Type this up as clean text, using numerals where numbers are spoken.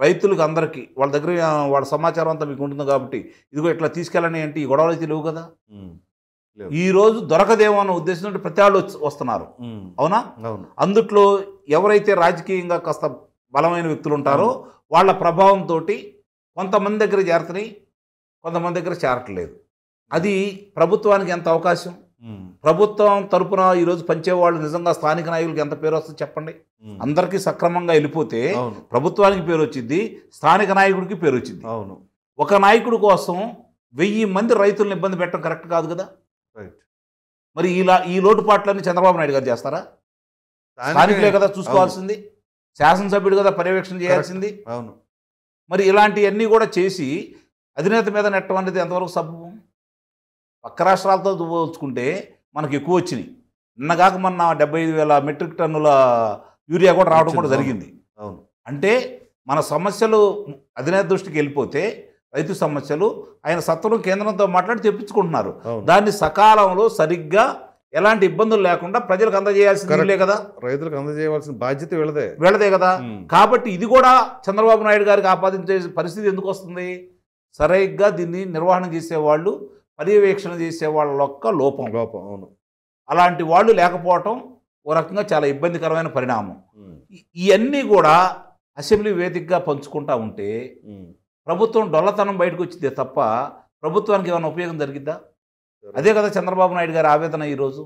రైతులకు అందరికీ వాళ్ళ దగ్గర వాళ్ళ సమాచారం అంతా మీకు ఉంటుంది కాబట్టి ఇదిగో ఇట్లా తీసుకెళ్ళని అంటే ఈ గొడవలు అయితే లేవు కదా. ఈరోజు దొరకదేమో అన్న ఉద్దేశంతో ప్రతి వాళ్ళు వస్తున్నారు. అవునా? అందుట్లో ఎవరైతే రాజకీయంగా కాస్త బలమైన వ్యక్తులు ఉంటారో వాళ్ళ ప్రభావంతో కొంతమంది దగ్గర చేరుతున్నాయి, కొంతమంది దగ్గర చేరట్లేదు. అది ప్రభుత్వానికి ఎంత అవకాశం? ప్రభుత్వం తరపున ఈరోజు పంచేవాళ్ళు నిజంగా స్థానిక నాయకులకు ఎంత పేరు వస్తుంది చెప్పండి. అందరికీ సక్రమంగా వెళ్ళిపోతే ప్రభుత్వానికి పేరు వచ్చింది, స్థానిక నాయకుడికి పేరు వచ్చింది. ఒక నాయకుడి కోసం 1000 మంది రైతులను ఇబ్బంది పెట్టడం కరెక్ట్ కాదు కదా. మరి ఈ లోటుపాట్లన్నీ చంద్రబాబు నాయుడు గారు చేస్తారా? స్థానికులే కదా చూసుకోవాల్సింది, శాసనసభ్యుడు కదా పర్యవేక్షణ చేయాల్సింది. మరి ఇలాంటివన్నీ కూడా చేసి అధినేత మీద నెట్టడం అనేది ఎంతవరకు సబబు? పక్క రాష్ట్రాలతో పోల్చుకుంటే మనకు ఎక్కువ వచ్చినాయి. నిన్నగాక మొన్న 75,000 మెట్రిక్ టన్నుల యూరియా కూడా రావడం కూడా జరిగింది. అంటే మన సమస్యలు అధినేత దృష్టికి వెళ్ళిపోతే రైతు సమస్యలు ఆయన సత్వరం కేంద్రంతో మాట్లాడి తెప్పించుకుంటున్నారు. దాన్ని సకాలంలో సరిగ్గా ఎలాంటి ఇబ్బందులు లేకుండా ప్రజలకు అందజేయాల్సిందే కదా. రైతులకు అందజేయవలసిన బాధ్యత వీళ్ళదే కదా. కాబట్టి ఇది కూడా చంద్రబాబు నాయుడు గారికి ఆపాదించే పరిస్థితి ఎందుకు వస్తుంది? సరిగ్గా దీన్ని నిర్వహణ చేసేవాళ్ళు, పర్యవేక్షణ చేసే వాళ్ళ యొక్క లోపం. అలాంటి వాళ్ళు లేకపోవటం ఓ రకంగా చాలా ఇబ్బందికరమైన పరిణామం. ఇవన్నీ కూడా అసెంబ్లీ వేదికగా పంచుకుంటా ఉంటే ప్రభుత్వం డొల్లతనం బయటకు వచ్చిందే తప్ప ప్రభుత్వానికి ఏమైనా ఉపయోగం జరిగిద్దా? అదే కదా చంద్రబాబు నాయుడు గారి ఆవేదన ఈరోజు.